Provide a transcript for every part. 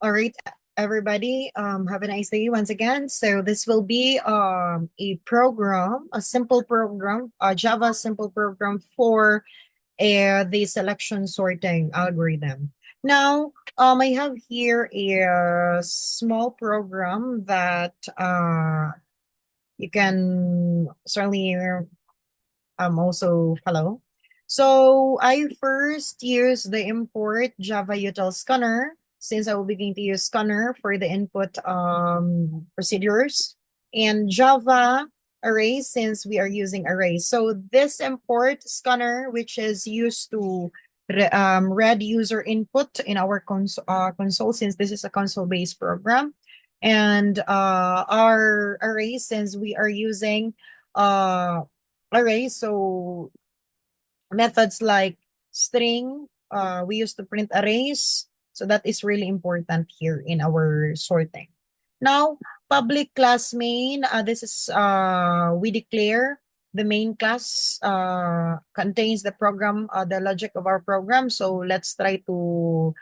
All right, everybody. Have a nice day once again. So this will be a program, a simple program, a Java simple program for the selection sorting algorithm. Now, I have here a small program that you can certainly also follow. So I first use the import Java util scanner since I will be going to use scanner for the input procedures and Java array since we are using arrays. So this import scanner, which is used to read user input in our console since this is a console-based program. And our array since we are using uh, array. So methods like string, we use to print arrays. So that is really important here in our sorting. Now, public class main, this is, we declare the main class contains the program, the logic of our program. So let's try to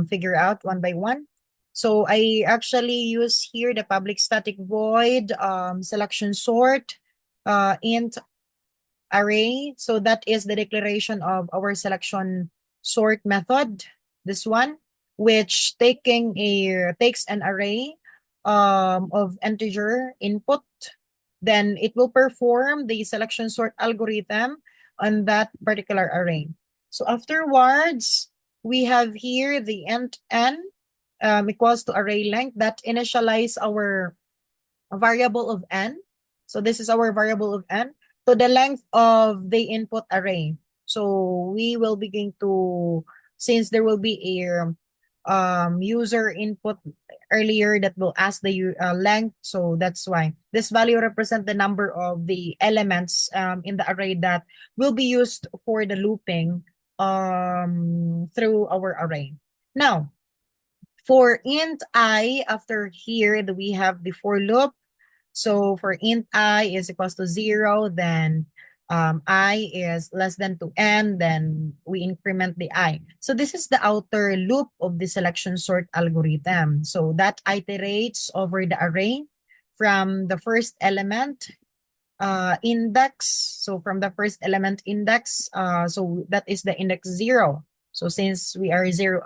figure out one by one. So I actually use here the public static void, selection sort, int array. So that is the declaration of our selection sort method. This one, which takes an array of integer input, then it will perform the selection sort algorithm on that particular array. So afterwards, we have here the int n equals to array length that initialize our variable of n. So this is our variable of n to the length of the input array. So we will begin to, since there will be a user input earlier that will ask the length. So that's why this value represent the number of the elements in the array that will be used for the looping through our array. Now, for int I, after here, we have the for loop. So for int I is equals to 0, then I is less than to n, then we increment the I. So this is the outer loop of the selection sort algorithm. So that iterates over the array from the first element index. So from the first element index, so that is the index 0. So since we are 0,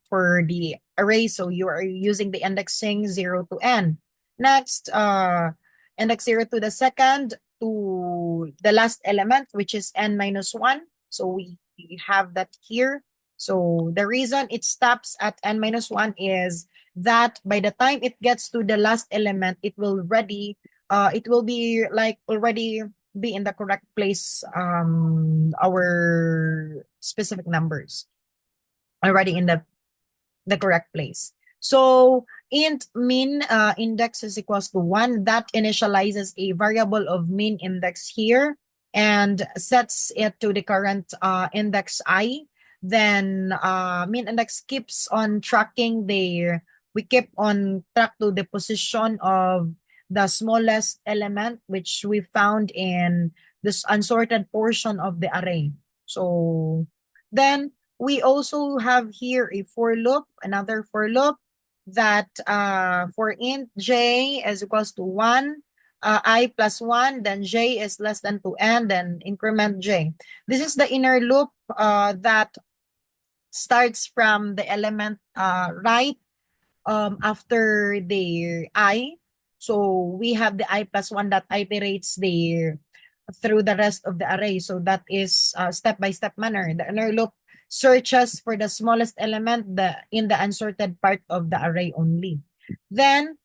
for the array, so you are using the indexing 0 to n. Next, index 0 to the second to the last element, which is n minus 1. So we have that here. So the reason it stops at n minus 1 is that by the time it gets to the last element, it will be like already be in the correct place, our specific numbers already in the correct place. So int min index is equals to 1. That initializes a variable of min index here and sets it to the current index I. Then min index keeps on tracking we keep on track to the position of the smallest element which we found in this unsorted portion of the array. So then we also have here a for loop, another for loop that for int j is equals to 1, I plus 1, then j is less than 2n, then increment j. This is the inner loop that starts from the element right after the I. So we have the I plus 1 that iterates through the rest of the array. So that is step-by-step manner. The inner loop searches for the smallest element in the unsorted part of the array only. Then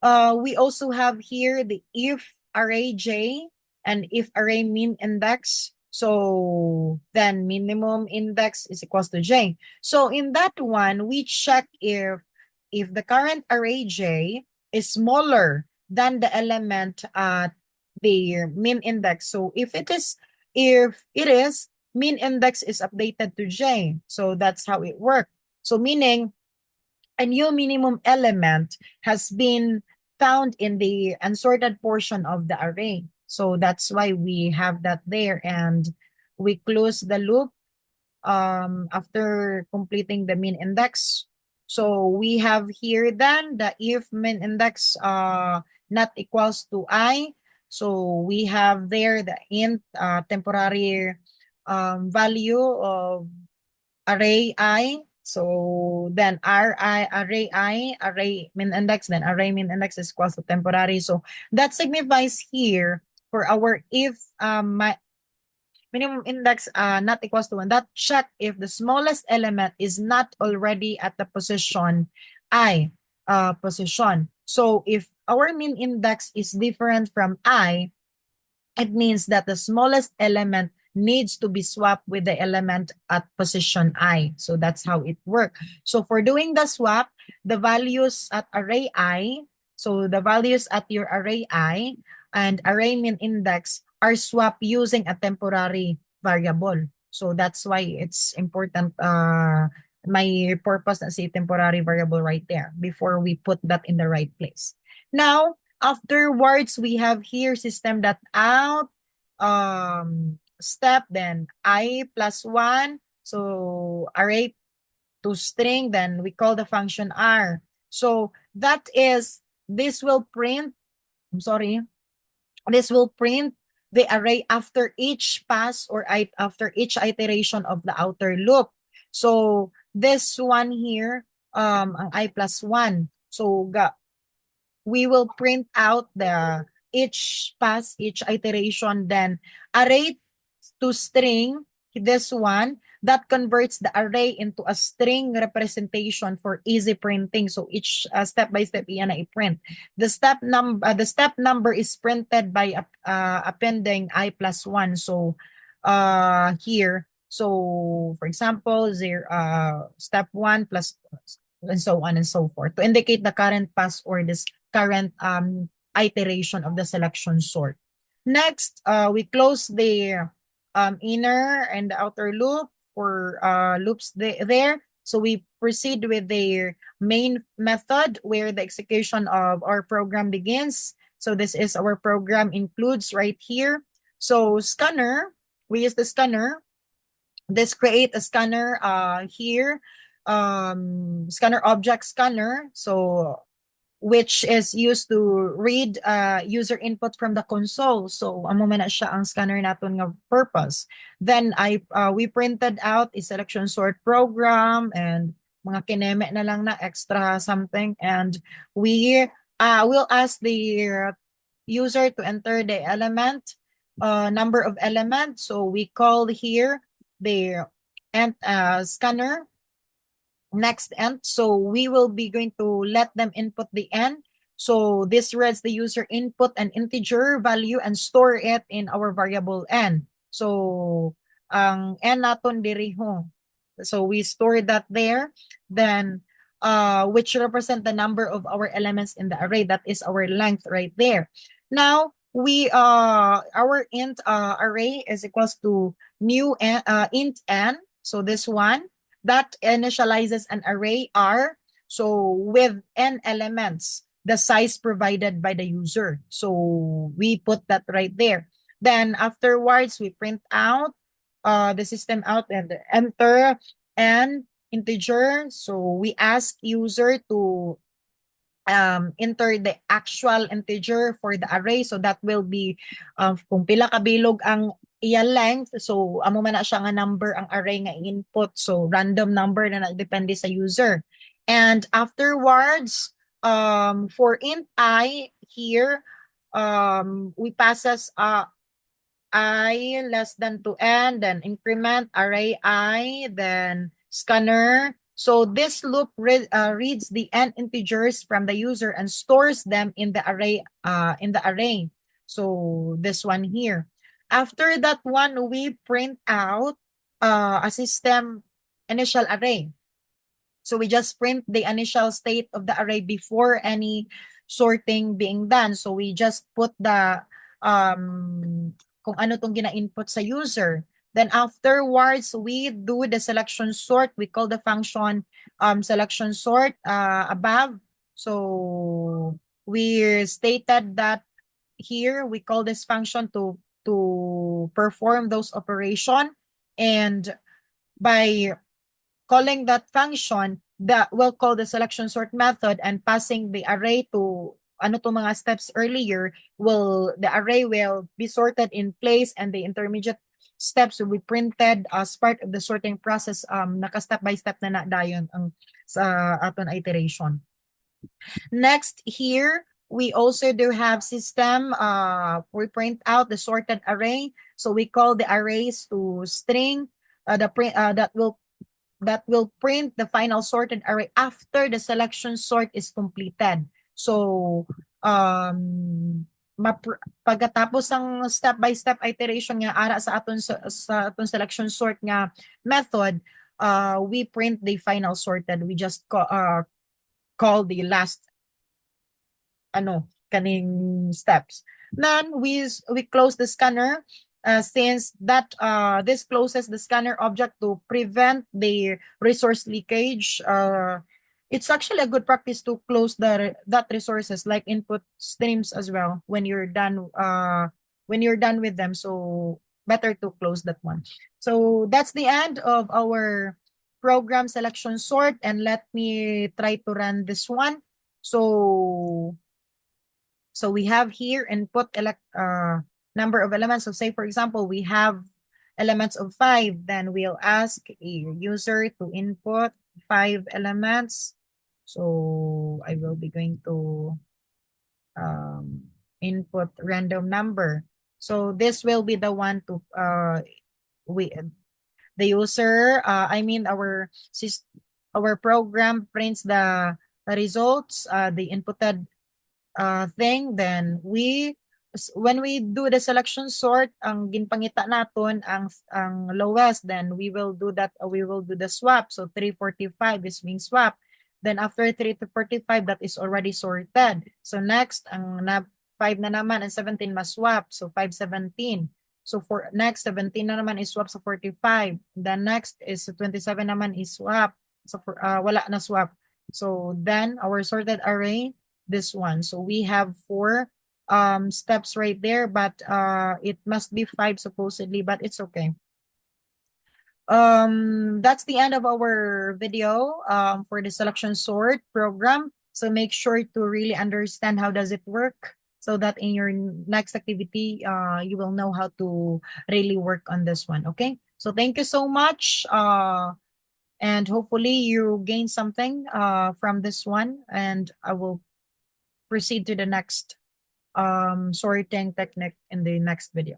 we also have here the if array j and if array min index. So then minimum index is equals to j. So in that one, we check if the current array j is smaller than the element at the min index. So if it is, min index is updated to j. So that's how it works. So meaning a new minimum element has been found in the unsorted portion of the array. So that's why we have that there, and we close the loop after completing the min index. So we have here then the if min index not equals to I. So we have there the int temporary value of array I. So then array min index, then array min index is equals to temporary. So that signifies here for our if minimum index not equals to 1, that check if the smallest element is not already at the position I position. So if our min index is different from I, it means that the smallest element needs to be swapped with the element at position I. So that's how it works. So for doing the swap, the values at array I, so the values at your array I and array min index are swapped using a temporary variable. So that's why it's important, my purpose na say temporary variable right there before we put that in the right place. Now, afterwards, we have here system.out step, then I plus 1. So array to string, then we call the function R. So that is, this will print, I'm sorry, this will print the array after each pass or after each iteration of the outer loop. So this one here, ang I plus 1. So we will print out the each pass, each iteration, then array to string, this one, that converts the array into a string representation for easy printing. So each step by step iyan na i-print. The step number is printed by appending I plus 1. So here, so for example, step 1 plus and so on and so forth to indicate the current pass or this current iteration of the selection sort. Next, we close the inner and the outer loop for loops there. So we proceed with the main method where the execution of our program begins. So this is our program includes right here. So scanner, we use the scanner. This create a scanner here, scanner object scanner. So which is used to read user input from the console. So amo man na siya ang scanner naton nga purpose. Then we printed out a selection sort program and mga kineme na lang na extra something, and we will ask the user to enter the element number of elements. So we call here the scanner next end. So we will be going to let them input the n. So this reads the user input an integer value and store it in our variable n. So ang n naton diri ho. So we store that there. Then which represent the number of our elements in the array. That is our length right there. Now we our int array is equals to new int n. So this one that initializes an array R, so with n elements, the size provided by the user. So we put that right there. Then afterwards, we print out the system out and enter an integer. So we ask user to enter the actual integer for the array. So that will be kung pila kabilog ang iya length, so amo man na siya nga number ang array nga input, so random number na depende sa user. And afterwards, for int I here, we passes I less than to n, then increment array I, then scanner. So this loop reads the n integers from the user and stores them in the array. So this one here. After that one, we print out a system initial array. So we just print the initial state of the array before any sorting being done. So we just put the kung ano tong gina-input sa user. Then afterwards, we do the selection sort. We call the function selection sort above. So we stated that here we call this function to perform those operation, and by calling that function, that will call the selection sort method and passing the array to ano to mga steps earlier, the array will be sorted in place and the intermediate steps will be printed as part of the sorting process. Naka step by step na dayon ang sa aton iteration. Next here, we also do have system. We print out the sorted array. So we call the arrays to string that will print the final sorted array after the selection sort is completed. So pagkatapos ang step-by-step iteration nga ara sa aton selection sort nga method, we print the final sorted. We just call the last kaning steps. Then we close the scanner since that this closes the scanner object to prevent the resource leakage. It's actually a good practice to close that resources like input streams as well when you're done with them. So better to close that one. So that's the end of our program selection sort, and let me try to run this one. So we have here input number of elements. So say for example, we have elements of 5, then we'll ask a user to input 5 elements. So I will be going to input random number. So this will be the one to the user, our program prints the results, the inputted thing. Then when we do the selection sort, ang ginpangita naton ang lowest, then we will do the swap. So 345 is being swapped. Then after 345, that is already sorted. So next, ang 5 na naman and 17 mas swap. So 517. So for next 17 na naman is swap sa 45. Then next is 27 naman is swap. So for wala na swap. So then our sorted array, this one. So we have 4 steps right there, but it must be 5 supposedly, but it's okay. That's the end of our video for the selection sort program. So make sure to really understand how does it work, so that in your next activity you will know how to really work on this one. Okay, so thank you so much, and hopefully you gain something from this one, and I will proceed to the next sorting technique in the next video.